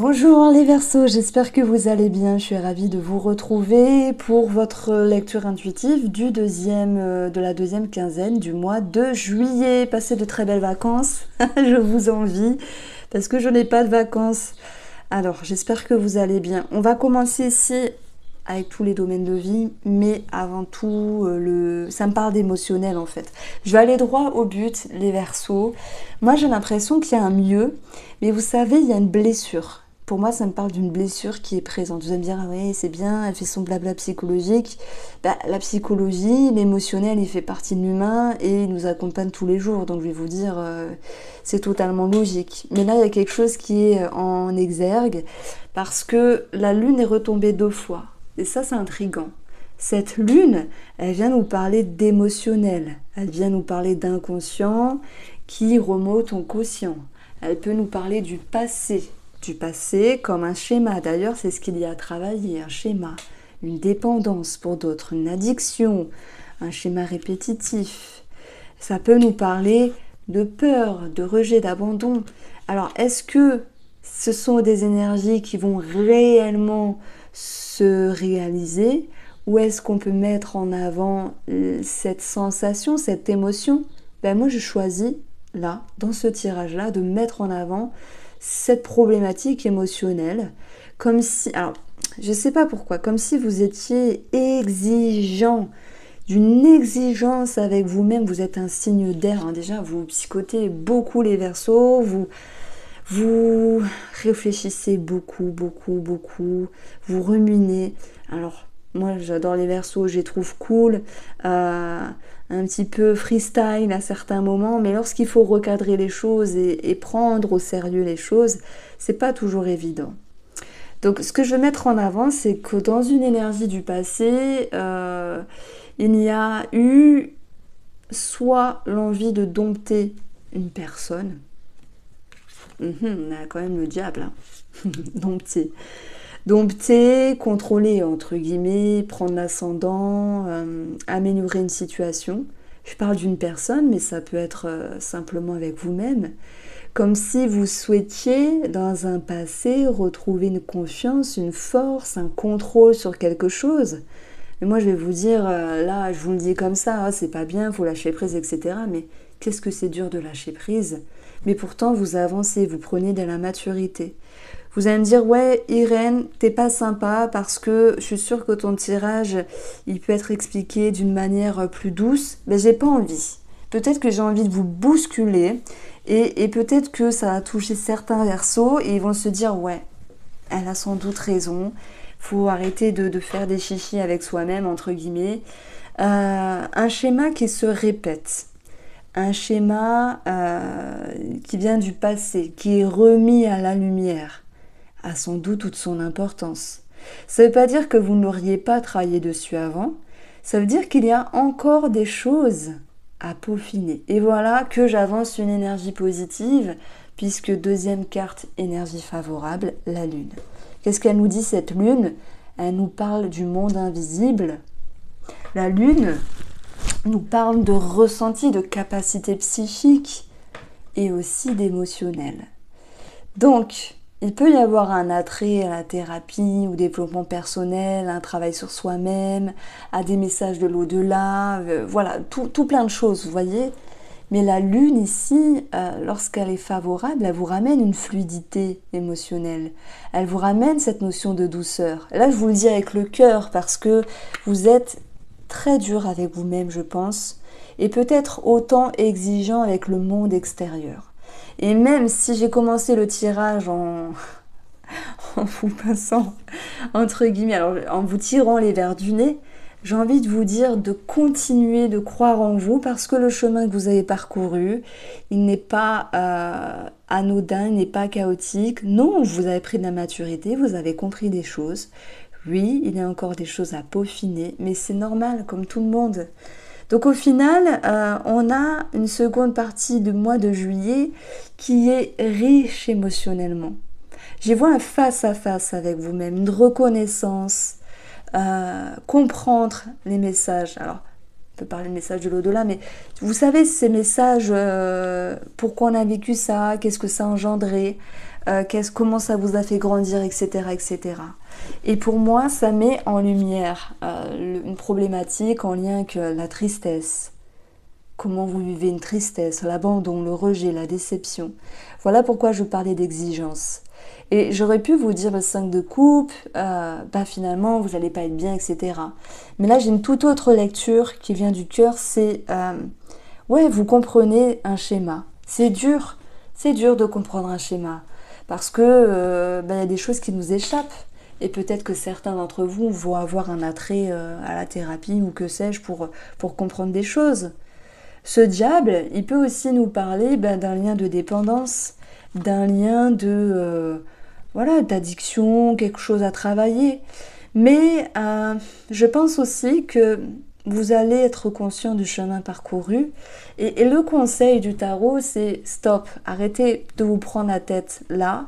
Bonjour les Verseaux, j'espère que vous allez bien. Je suis ravie de vous retrouver pour votre lecture intuitive de la deuxième quinzaine du mois de juillet. Passez de très belles vacances, je vous envie parce que je n'ai pas de vacances. Alors j'espère que vous allez bien. On va commencer ici avec tous les domaines de vie, mais avant tout, ça me parle d'émotionnel en fait. Je vais aller droit au but, les Verseaux. Moi j'ai l'impression qu'il y a un mieux, mais vous savez, il y a une blessure. Pour moi, ça me parle d'une blessure qui est présente. Vous allez me dire, ah oui, c'est bien, elle fait son blabla psychologique. Bah, la psychologie, l'émotionnel, il fait partie de l'humain et il nous accompagne tous les jours. Donc je vais vous dire, c'est totalement logique. Mais là, il y a quelque chose qui est en exergue parce que la lune est retombée 2 fois. Et ça, c'est intriguant. Cette lune, elle vient nous parler d'émotionnel. Elle vient nous parler d'inconscient qui remonte au quotient. Elle peut nous parler du passé comme un schéma. D'ailleurs, c'est ce qu'il y a à travailler, un schéma, une dépendance pour d'autres, une addiction, un schéma répétitif. Ça peut nous parler de peur, de rejet, d'abandon. Alors, est-ce que ce sont des énergies qui vont réellement se réaliser ou est-ce qu'on peut mettre en avant cette sensation, cette émotion? Ben moi, je choisis, là, dans ce tirage-là, de mettre en avant cette problématique émotionnelle, comme si, alors je sais pas pourquoi, comme si vous étiez exigeant, d'une exigence avec vous-même. Vous êtes un signe d'air, hein. Déjà vous psychotez beaucoup les Verseaux, vous réfléchissez beaucoup, vous ruminez. Alors moi j'adore les Verseaux, je les trouve cool, un petit peu freestyle à certains moments, mais lorsqu'il faut recadrer les choses et prendre au sérieux les choses, c'est pas toujours évident. Donc ce que je veux mettre en avant, c'est que dans une énergie du passé, il y a eu soit l'envie de dompter une personne. On a quand même le diable, hein. Dompter, contrôler, entre guillemets, prendre l'ascendant, améliorer une situation. Je parle d'une personne, mais ça peut être simplement avec vous-même. Comme si vous souhaitiez, dans un passé, retrouver une confiance, une force, un contrôle sur quelque chose. Mais moi, je vais vous dire, là, je vous le dis comme ça, c'est pas bien, il faut lâcher prise, etc. Mais qu'est-ce que c'est dur de lâcher prise? Mais pourtant, vous avancez, vous prenez de la maturité. Vous allez me dire, ouais, Irène, t'es pas sympa parce que je suis sûre que ton tirage, il peut être expliqué d'une manière plus douce. Mais j'ai pas envie. Peut-être que j'ai envie de vous bousculer et peut-être que ça a touché certains Verseaux et ils vont se dire, ouais, elle a sans doute raison. Faut arrêter de faire des chichis avec soi-même, entre guillemets. Un schéma qui se répète. Un schéma qui vient du passé, qui est remis à la lumière, a sans doute toute son importance. Ça ne veut pas dire que vous n'auriez pas travaillé dessus avant, ça veut dire qu'il y a encore des choses à peaufiner. Et voilà que j'avance une énergie positive, puisque deuxième carte, énergie favorable, la lune. Qu'est-ce qu'elle nous dit cette lune? Elle nous parle du monde invisible. La lune nous parle de ressenti, de capacité psychique et aussi d'émotionnel. Donc, il peut y avoir un attrait à la thérapie, au développement personnel, un travail sur soi-même, à des messages de l'au-delà, voilà, tout plein de choses, vous voyez. Mais la lune ici, lorsqu'elle est favorable, elle vous ramène une fluidité émotionnelle. Elle vous ramène cette notion de douceur. Et là, je vous le dis avec le cœur parce que vous êtes très dur avec vous-même, je pense, et peut-être autant exigeant avec le monde extérieur. Et même si j'ai commencé le tirage en vous passant, entre guillemets, alors en vous tirant les verres du nez, j'ai envie de vous dire de continuer de croire en vous parce que le chemin que vous avez parcouru, il n'est pas anodin, il n'est pas chaotique. Non, vous avez pris de la maturité, vous avez compris des choses. Oui, il y a encore des choses à peaufiner, mais c'est normal, comme tout le monde. Donc au final, on a une seconde partie du mois de juillet qui est riche émotionnellement. J'y vois un face-à-face avec vous-même, une reconnaissance, comprendre les messages. Alors, on peut parler de messages de l'au-delà, mais vous savez, ces messages, pourquoi on a vécu ça, qu'est-ce que ça a engendré, comment ça vous a fait grandir, etc., etc. Et pour moi, ça met en lumière une problématique en lien avec la tristesse. Comment vous vivez une tristesse, l'abandon, le rejet, la déception. Voilà pourquoi je parlais d'exigence. Et j'aurais pu vous dire le 5 de coupe, finalement vous n'allez pas être bien, etc. Mais là j'ai une toute autre lecture qui vient du cœur, c'est ouais, vous comprenez un schéma. C'est dur de comprendre un schéma. Parce que y a des choses qui nous échappent. Et peut-être que certains d'entre vous vont avoir un attrait à la thérapie ou que sais-je pour comprendre des choses. Ce diable, il peut aussi nous parler d'un lien de dépendance, d'un lien d'addiction, quelque chose à travailler. Mais je pense aussi que vous allez être conscient du chemin parcouru. Et le conseil du tarot, c'est stop, arrêtez de vous prendre la tête là.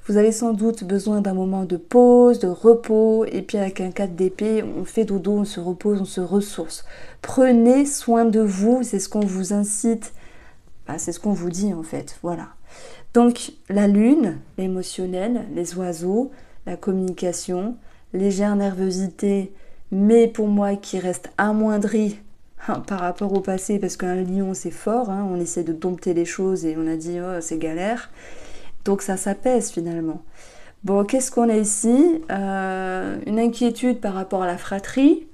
Vous avez sans doute besoin d'un moment de pause, de repos, et puis avec un 4 d'épée, on fait dodo, on se repose, on se ressource. Prenez soin de vous, c'est ce qu'on vous incite, c'est ce qu'on vous dit en fait, voilà. Donc la lune, l'émotionnel, les oiseaux, la communication, légère nervosité, mais pour moi qui reste amoindrie par rapport au passé, parce qu'un lion c'est fort, on essaie de dompter les choses et on a dit oh c'est galère. Donc ça s'apaise finalement. Bon, qu'est-ce qu'on a ici? Une inquiétude par rapport à la fratrie.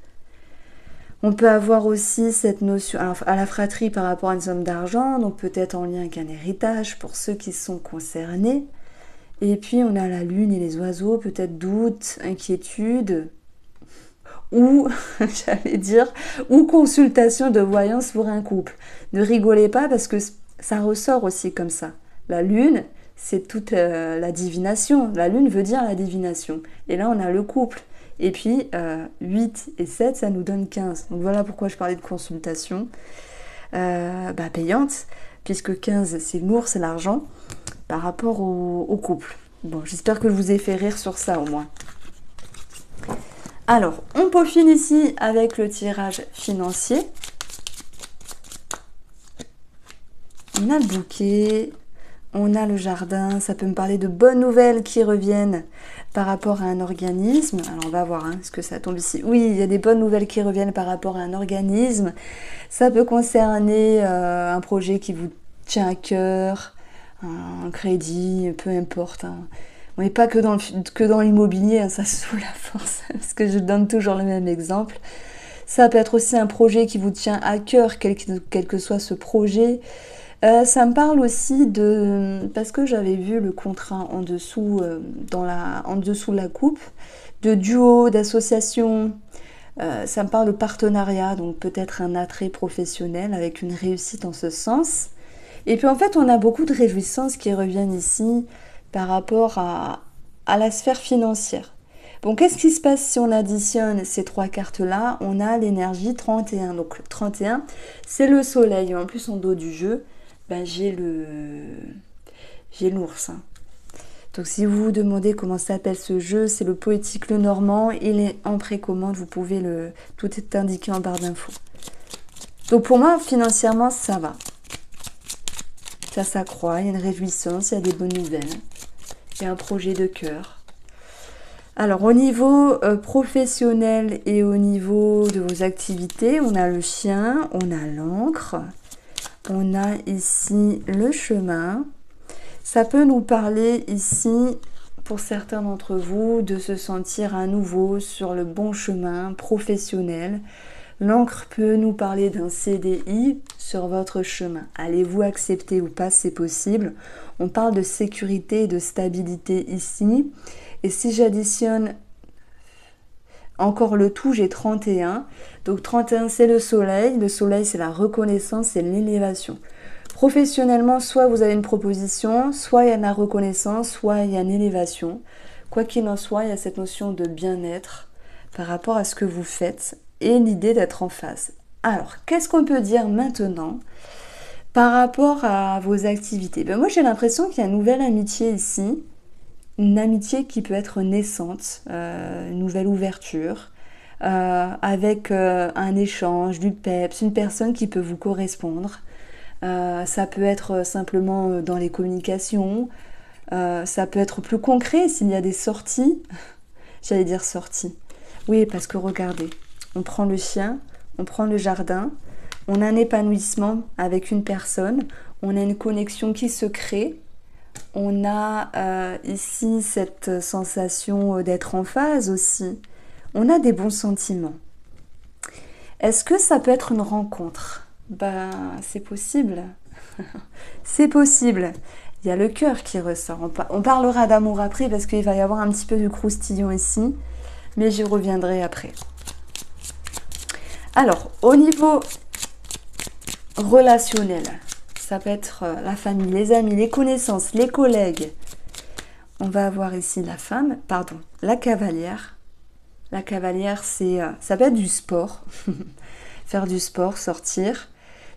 On peut avoir aussi cette notion, alors, à la fratrie par rapport à une somme d'argent, donc peut-être en lien avec un héritage pour ceux qui sont concernés. Et puis on a la lune et les oiseaux, peut-être doute, inquiétude, ou, j'allais dire, ou consultation de voyance pour un couple. Ne rigolez pas parce que ça ressort aussi comme ça. La lune, c'est toute la divination. La lune veut dire la divination. Et là, on a le couple. Et puis, 8 et 7, ça nous donne 15. Donc voilà pourquoi je parlais de consultation payante, puisque 15, c'est l'ours, c'est l'argent, par rapport au couple. Bon, j'espère que je vous ai fait rire sur ça au moins. Alors, on peaufine ici avec le tirage financier. On a le bouquet. On a le jardin, ça peut me parler de bonnes nouvelles qui reviennent par rapport à un organisme. Alors on va voir, est-ce que ça tombe ici? Oui, il y a des bonnes nouvelles qui reviennent par rapport à un organisme. Ça peut concerner un projet qui vous tient à cœur, un crédit, peu importe. On n'est pas que dans l'immobilier, ça se fout la force, parce que je donne toujours le même exemple. Ça peut être aussi un projet qui vous tient à cœur, quel que soit ce projet. Ça me parle aussi parce que j'avais vu le contrat en dessous, en dessous de la coupe, de duo, d'association. Ça me parle de partenariat, donc peut-être un attrait professionnel avec une réussite en ce sens. Et puis en fait, on a beaucoup de réjouissances qui reviennent ici par rapport à la sphère financière. Bon, qu'est-ce qui se passe si on additionne ces trois cartes-là? On a l'énergie 31. Donc 31, c'est le soleil. En plus, en dos du jeu, j'ai l'ours. Donc si vous vous demandez comment s'appelle ce jeu, c'est le Poétique Le Normand. Il est en précommande, vous pouvez tout est indiqué en barre d'infos. Donc pour moi, financièrement, ça va. Ça s'accroît, il y a une réjouissance, il y a des bonnes nouvelles. Il y a un projet de cœur. Alors au niveau professionnel et au niveau de vos activités, on a le chien, on a l'encre. On a ici le chemin. Ça peut nous parler ici, pour certains d'entre vous, de se sentir à nouveau sur le bon chemin professionnel. L'encre peut nous parler d'un CDI sur votre chemin. Allez-vous accepter ou pas, c'est possible. On parle de sécurité et de stabilité ici. Et si j'additionne encore le tout, j'ai 31. Donc 31, c'est le soleil. Le soleil, c'est la reconnaissance, c'est l'élévation. Professionnellement, soit vous avez une proposition, soit il y a de la reconnaissance, soit il y a une élévation. Quoi qu'il en soit, il y a cette notion de bien-être par rapport à ce que vous faites et l'idée d'être en phase. Alors, qu'est-ce qu'on peut dire maintenant par rapport à vos activités? Moi, j'ai l'impression qu'il y a une nouvelle amitié ici. Une amitié qui peut être naissante, une nouvelle ouverture, avec un échange, du peps, une personne qui peut vous correspondre. Ça peut être simplement dans les communications, Ça peut être plus concret s'il y a des sorties. J'allais dire sorties. Oui, parce que regardez, on prend le chien, on prend le jardin, on a un épanouissement avec une personne, on a une connexion qui se crée, on a ici cette sensation d'être en phase aussi, on a des bons sentiments. Est-ce que ça peut être une rencontre? Ben, c'est possible. C'est possible. Il y a le cœur qui ressort. On parlera d'amour après parce qu'il va y avoir un petit peu de croustillant ici, mais j'y reviendrai après. Alors, au niveau relationnel, ça peut être la famille, les amis, les connaissances, les collègues. On va avoir ici la cavalière. La cavalière, ça peut être du sport, faire du sport, sortir.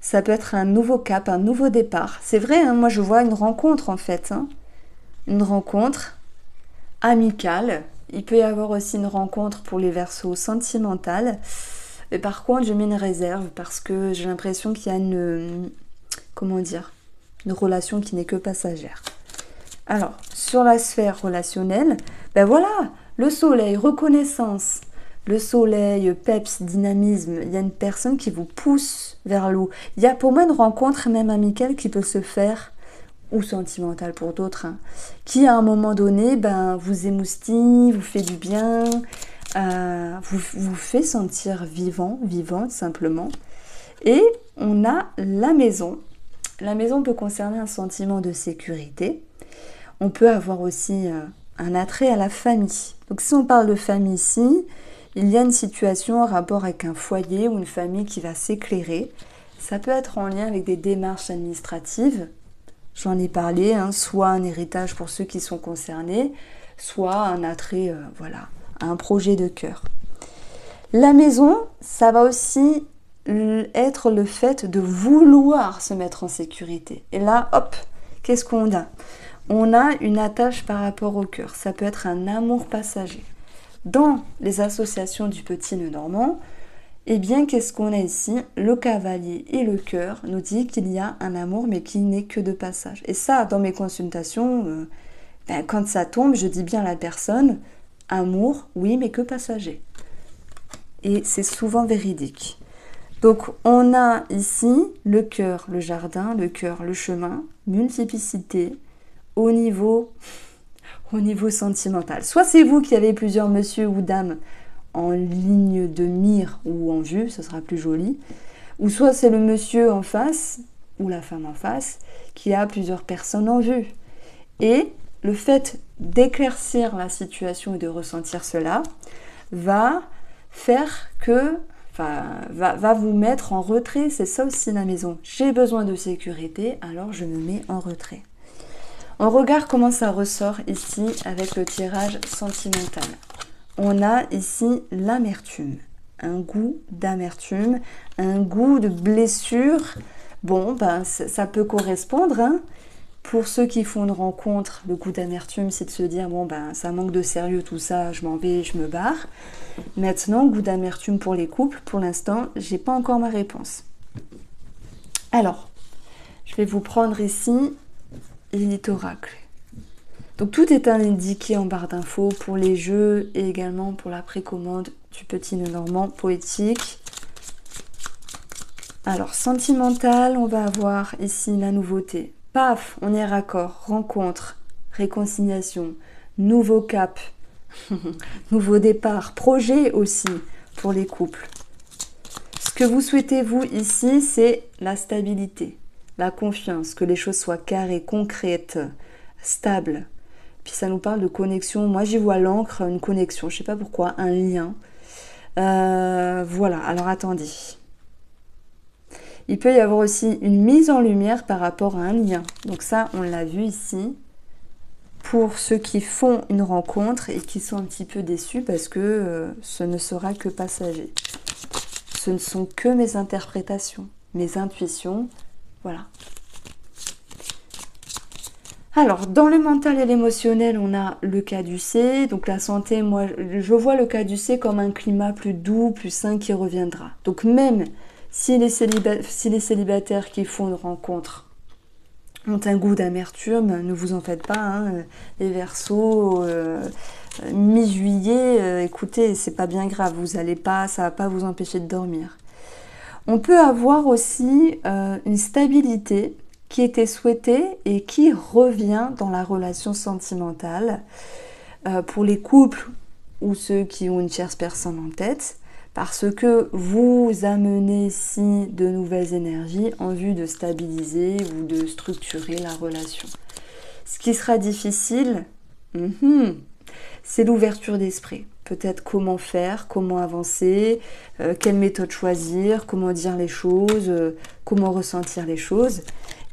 Ça peut être un nouveau cap, un nouveau départ. C'est vrai, hein, moi je vois une rencontre en fait. Hein. Une rencontre amicale. Il peut y avoir aussi une rencontre pour les Verseaux sentimentale. Mais par contre, je mets une réserve parce que j'ai l'impression qu'il y a une relation qui n'est que passagère. Alors, sur la sphère relationnelle, ben voilà, le soleil, reconnaissance. Le soleil, peps, dynamisme, il y a une personne qui vous pousse vers l'eau. Il y a pour moi une rencontre même amicale qui peut se faire, ou sentimentale pour d'autres, hein, qui à un moment donné vous émoustille, vous fait du bien, vous fait sentir vivant, vivante simplement. Et on a la maison. La maison peut concerner un sentiment de sécurité. On peut avoir aussi un attrait à la famille. Donc si on parle de famille ici, il y a une situation en rapport avec un foyer ou une famille qui va s'éclairer. Ça peut être en lien avec des démarches administratives. J'en ai parlé, hein, soit un héritage pour ceux qui sont concernés, soit un attrait à un projet de cœur. La maison, ça va aussi être le fait de vouloir se mettre en sécurité. Et là, hop, qu'est-ce qu'on a? On a une attache par rapport au cœur. Ça peut être un amour passager. Dans les associations du petit nœud normand, eh bien, qu'est-ce qu'on a ici? Le cavalier et le cœur nous dit qu'il y a un amour, mais qui n'est que de passage. Et ça, dans mes consultations, quand ça tombe, je dis bien à la personne, amour, oui, mais que passager. Et c'est souvent véridique. Donc, on a ici le cœur, le jardin, le cœur, le chemin, multiplicité au niveau sentimental. Soit c'est vous qui avez plusieurs monsieur ou dames en ligne de mire ou en vue, ce sera plus joli, ou soit c'est le monsieur en face ou la femme en face qui a plusieurs personnes en vue. Et le fait d'éclaircir la situation et de ressentir cela va faire que, va vous mettre en retrait. C'est ça aussi la maison. J'ai besoin de sécurité, alors je me mets en retrait. On regarde comment ça ressort ici avec le tirage sentimental. On a ici l'amertume, un goût d'amertume, un goût de blessure. Bon, ça peut correspondre. Hein. Pour ceux qui font une rencontre, le goût d'amertume, c'est de se dire, ça manque de sérieux tout ça, je m'en vais, je me barre. Maintenant, goût d'amertume pour les couples, pour l'instant, j'ai pas encore ma réponse. Alors, je vais vous prendre ici l'élite oracle. Donc tout est indiqué en barre d'infos pour les jeux et également pour la précommande du petit nœud normand poétique. Alors sentimental, on va avoir ici la nouveauté. Paf, on est raccord, rencontre, réconciliation, nouveau cap, nouveau départ, projet aussi pour les couples. Ce que vous souhaitez vous ici, c'est la stabilité, la confiance, que les choses soient carrées, concrètes, stables. Puis ça nous parle de connexion. Moi, j'y vois l'encre, une connexion. Je ne sais pas pourquoi, un lien. Voilà, alors attendez. Il peut y avoir aussi une mise en lumière par rapport à un lien. Donc ça, on l'a vu ici. Pour ceux qui font une rencontre et qui sont un petit peu déçus parce que ce ne sera que passager. Ce ne sont que mes interprétations, mes intuitions. Voilà. Alors, dans le mental et l'émotionnel, on a le caducée. Donc la santé, moi, je vois le caducée comme un climat plus doux, plus sain qui reviendra. Donc même si les célibataires qui font une rencontre ont un goût d'amertume, ne vous en faites pas, hein. Les Verseaux, mi-juillet, écoutez, c'est pas bien grave, ça va pas vous empêcher de dormir. On peut avoir aussi une stabilité qui était souhaitée et qui revient dans la relation sentimentale pour les couples ou ceux qui ont une tierce personne en tête, parce que vous amenez ici de nouvelles énergies en vue de stabiliser ou de structurer la relation. Ce qui sera difficile, c'est l'ouverture d'esprit. Peut-être comment faire, comment avancer, quelle méthode choisir, comment dire les choses, comment ressentir les choses.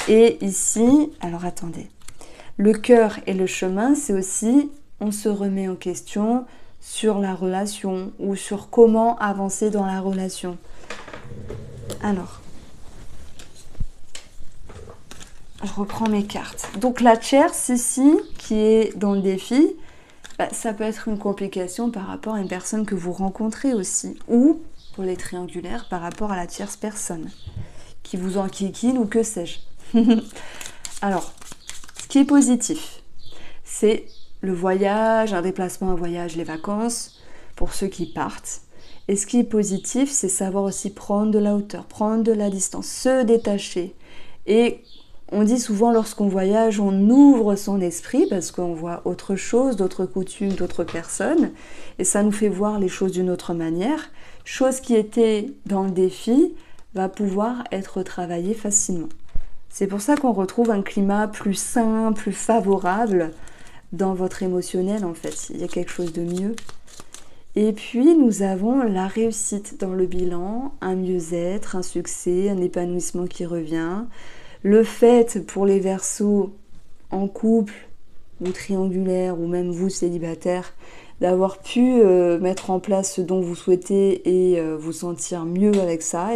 Et ici, alors attendez, le cœur et le chemin, c'est aussi, on se remet en question sur la relation ou sur comment avancer dans la relation. Alors, je reprends mes cartes. Donc la tierce ici, qui est dans le défi, ça peut être une complication par rapport à une personne que vous rencontrez aussi, ou pour les triangulaires, par rapport à la tierce personne qui vous enquiquine ou que sais-je. Alors, ce qui est positif, c'est le voyage, un déplacement, un voyage, les vacances, pour ceux qui partent. Et ce qui est positif, c'est savoir aussi prendre de la hauteur, prendre de la distance, se détacher. Et on dit souvent lorsqu'on voyage, on ouvre son esprit parce qu'on voit autre chose, d'autres coutumes, d'autres personnes. Et ça nous fait voir les choses d'une autre manière. Chose qui était dans le défi va pouvoir être travaillée facilement. C'est pour ça qu'on retrouve un climat plus sain, plus favorable dans votre émotionnel en fait. Il y a quelque chose de mieux. Et puis nous avons la réussite dans le bilan, un mieux-être, un succès, un épanouissement qui revient. Le fait pour les Verseaux en couple ou triangulaire ou même vous célibataire d'avoir pu mettre en place ce dont vous souhaitez et vous sentir mieux avec ça,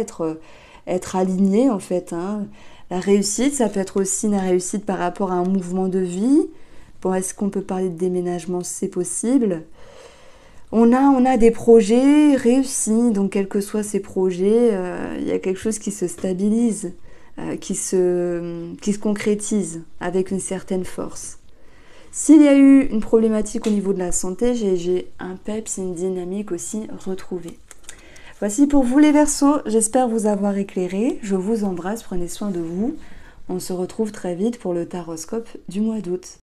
être aligné en fait. Hein. La réussite, ça peut être aussi une réussite par rapport à un mouvement de vie. Bon, est-ce qu'on peut parler de déménagement? C'est possible. On a des projets réussis, donc quels que soient ces projets, il y a quelque chose qui se stabilise, qui se concrétise avec une certaine force. S'il y a eu une problématique au niveau de la santé, j'ai un peps, une dynamique aussi retrouvée. Voici pour vous les Verseaux, j'espère vous avoir éclairé. Je vous embrasse, prenez soin de vous. On se retrouve très vite pour le taroscope du mois d'août.